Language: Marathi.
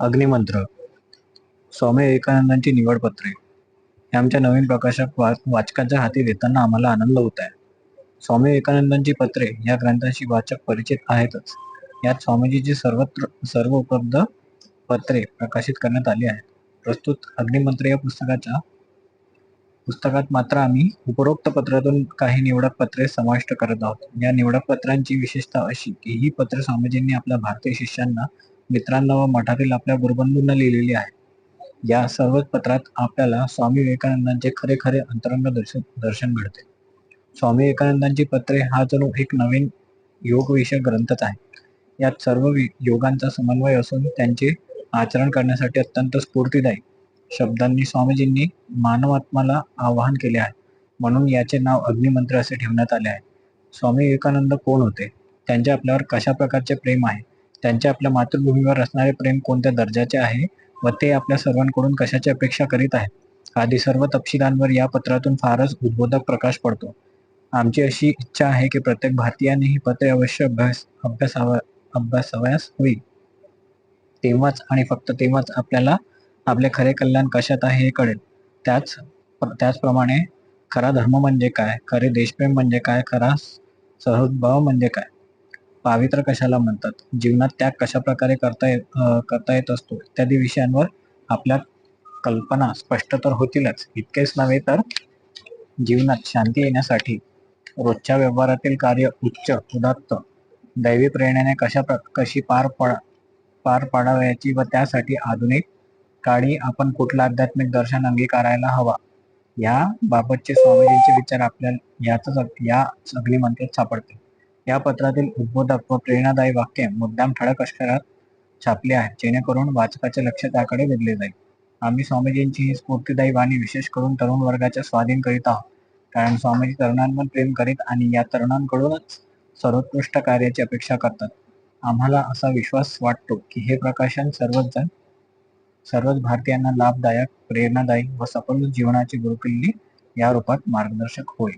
अग्निमंत्र, स्वामी विवेकानंदांची निवडपत्रे हे आमच्या नवीन प्रकाशक वाचकांच्या हाती देताना आम्हाला आनंद होत आहे. स्वामी विवेकानंदांची पत्रे या ग्रंथाशी वाचक परिचित आहेतच. यात स्वामीजीची सर्व उपलब्ध पत्रे प्रकाशित करण्यात आली आहेत. प्रस्तुत अग्निमंत्र या पुस्तकात मात्र आम्ही उपरोक्त पत्रातून काही निवडक पत्रे समाविष्ट करत आहोत. या निवडक पत्रांची विशेषता अशी की ही पत्रे स्वामीजींनी आपल्या भारतीय शिष्यांना, मित्रांना व मठातील आपल्या गुरुबंधूंना लिहिलेली आहेत. या सर्वच पत्रात आपल्याला स्वामी विवेकानंदांचे खरे खरे अंतरंग दर्शन घडते. स्वामी विवेकानंदांची पत्रे हा जणू एक नवीन योगविषयक ग्रंथच आहे. यात सर्व योगांचा समन्वय असून त्यांचे आचरण करण्यासाठी अत्यंत स्फूर्तिदायी शब्दांनी स्वामीजींनी मानवात्माला आवाहन केले आहे. म्हणून याचे नाव अग्निमंत्र असे ठेवण्यात आले आहे. स्वामी विवेकानंद कोण होते, त्यांचे आपल्यावर कशा प्रकारचे प्रेम आहे, त्यांचे आपल्या मातृभूमीवर असणारे प्रेम कोणत्या दर्जाचे आहे व ते आपल्या सर्वांकडून कशाची अपेक्षा करीत आहेत आदी सर्व तपशिलांवर या पत्रातून फारच उद्बोधक प्रकाश पडतो. आमची अशी इच्छा आहे की प्रत्येक भारतीयाने ही पत्रे अवश्य अभ्यासावयास हवी. तेव्हाच आणि फक्त तेव्हाच आपल्याला आपले खरे कल्याण कशात आहे हे कळेल. त्याचप्रमाणे खरा धर्म म्हणजे काय, खरे देशप्रेम म्हणजे काय, खरा सहृदभाव म्हणजे काय, पावित्र्य कशाला म्हणतात, जीवनात त्याग कशा प्रकारे करता येत असतो इत्यादी विषयांवर आपल्या कल्पना स्पष्ट तर होतीलच. इतकेच नव्हे तर जीवनात शांती येण्यासाठी रोजच्या व्यवहारातील कार्य उच्च उदात्त दैवी प्रेरणेने कशी पार पाडावयाची व त्यासाठी आधुनिक काळी आपण कुठला आध्यात्मिक दर्शन अंगीकारायला हवा या बाबतचे स्वामीजींचे विचार आपल्याला याच अग्निमंत्रात सापडते. या पत्रातील उद्बोधक व प्रेरणादायी वाक्य मुद्दाम ठळक अक्षरात छापले आहे, जेणेकरून वाचकाचे लक्ष त्याकडे वेधले जाईल. आम्ही स्वामीजींची ही स्फूर्तिदायी वाणी विशेष करून तरुण वर्गाच्या स्वाधीन करीत आहोत, कारण स्वामीजी तरुणांवर प्रेम करीत आणि या तरुणांकडूनच सर्वोत्कृष्ट कार्याची अपेक्षा करतात. आम्हाला असा विश्वास वाटतो की हे प्रकाशन सर्वच भारतीयांना लाभदायक, प्रेरणादायी व सफल जीवनाची गुरुकिल्ली या रूपात मार्गदर्शक होईल.